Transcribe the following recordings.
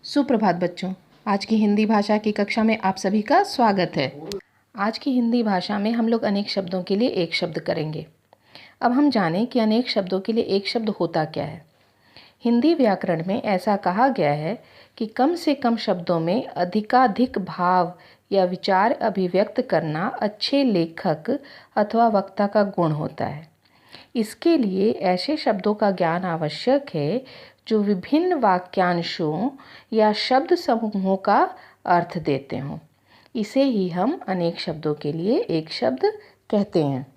सुप्रभात बच्चों, आज की हिंदी भाषा की कक्षा में आप सभी का स्वागत है। आज की हिंदी भाषा में हम लोग अनेक शब्दों के लिए एक शब्द करेंगे। अब हम जानें कि अनेक शब्दों के लिए एक शब्द होता क्या है। हिंदी व्याकरण में ऐसा कहा गया है कि कम से कम शब्दों में अधिकाधिक भाव या विचार अभिव्यक्त करना अच्छे लेखक अथवा वक्ता का गुण होता है। इसके लिए ऐसे शब्दों का ज्ञान आवश्यक है जो विभिन्न वाक्यांशों या शब्द समूहों का अर्थ देते हों। इसे ही हम अनेक शब्दों के लिए एक शब्द कहते हैं।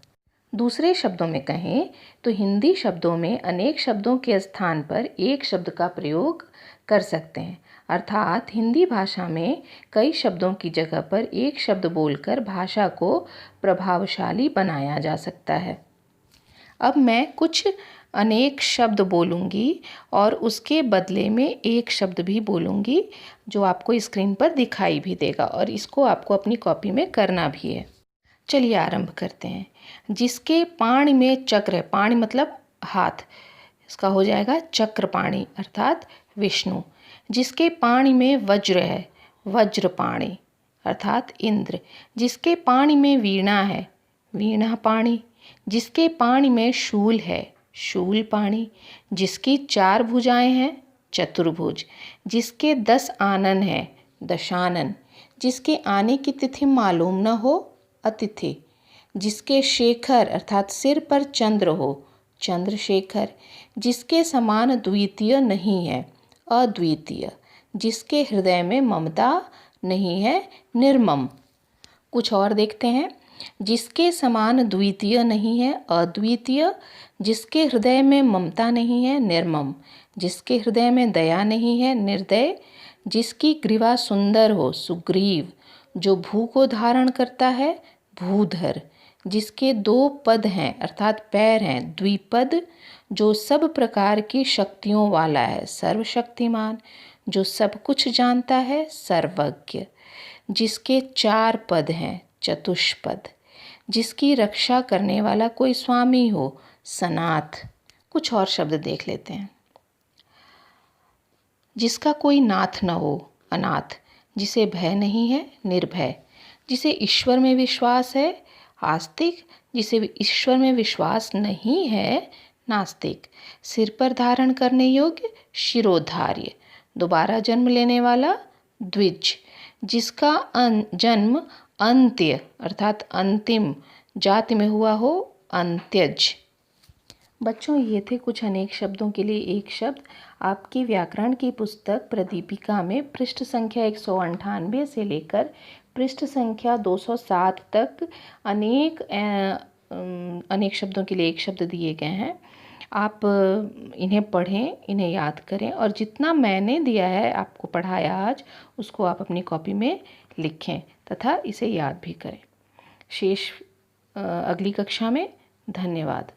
दूसरे शब्दों में कहें तो हिंदी शब्दों में अनेक शब्दों के स्थान पर एक शब्द का प्रयोग कर सकते हैं। अर्थात हिंदी भाषा में कई शब्दों की जगह पर एक शब्द बोलकर भाषा को प्रभावशाली बनाया जा सकता है। अब मैं कुछ अनेक शब्द बोलूँगी और उसके बदले में एक शब्द भी बोलूँगी जो आपको स्क्रीन पर दिखाई भी देगा, और इसको आपको अपनी कॉपी में करना भी है। चलिए आरंभ करते हैं। जिसके पाणि में चक्र है, पाणि मतलब हाथ, इसका हो जाएगा चक्रपाणि अर्थात विष्णु। जिसके पाणि में वज्र है, वज्रपाणि अर्थात इंद्र। जिसके पाणि में वीणा है, वीणापाणि। जिसके पाणि में शूल है, शूलपाणि। जिसकी 4 भुजाएं हैं, चतुर्भुज। जिसके 10 आनन है, दशानन। जिसके आने की तिथि मालूम न हो, अतिथि। जिसके शेखर अर्थात सिर पर चंद्र हो, चंद्रशेखर। जिसके समान द्वितीय नहीं है, अद्वितीय। जिसके हृदय में ममता नहीं है, निर्मम। कुछ और देखते हैं। जिसके समान द्वितीय नहीं है, अद्वितीय। जिसके हृदय में ममता नहीं है, निर्मम। जिसके हृदय में दया नहीं है, निर्दय। जिसकी ग्रीवा सुंदर हो, सुग्रीव। जो भू को धारण करता है, भूधर। जिसके 2 पद हैं अर्थात पैर हैं, द्विपद। जो सब प्रकार की शक्तियों वाला है, सर्वशक्तिमान। जो सब कुछ जानता है, सर्वज्ञ। जिसके 4 पद हैं, चतुष्पद। जिसकी रक्षा करने वाला कोई स्वामी हो, सनाथ। कुछ और शब्द देख लेते हैं। जिसका कोई नाथ न हो, अनाथ। जिसे भय नहीं है, निर्भय। जिसे ईश्वर में विश्वास है, आस्तिक। जिसे ईश्वर में विश्वास नहीं है, नास्तिक। सिर पर धारण करने योग्य, शिरोधार्य। दोबारा जन्म लेने वाला, द्विज। जिसका जन्म अंत्य अर्थात अंतिम जाति में हुआ हो, अंत्यज। बच्चों, ये थे कुछ अनेक शब्दों के लिए एक शब्द। आपकी व्याकरण की पुस्तक प्रदीपिका में पृष्ठ संख्या 198 से लेकर पृष्ठ संख्या 207 तक अनेक शब्दों के लिए एक शब्द दिए गए हैं। आप इन्हें पढ़ें, इन्हें याद करें, और जितना मैंने दिया है आपको पढ़ाया आज, उसको आप अपनी कॉपी में लिखें तथा इसे याद भी करें। शेष अगली कक्षा में। धन्यवाद।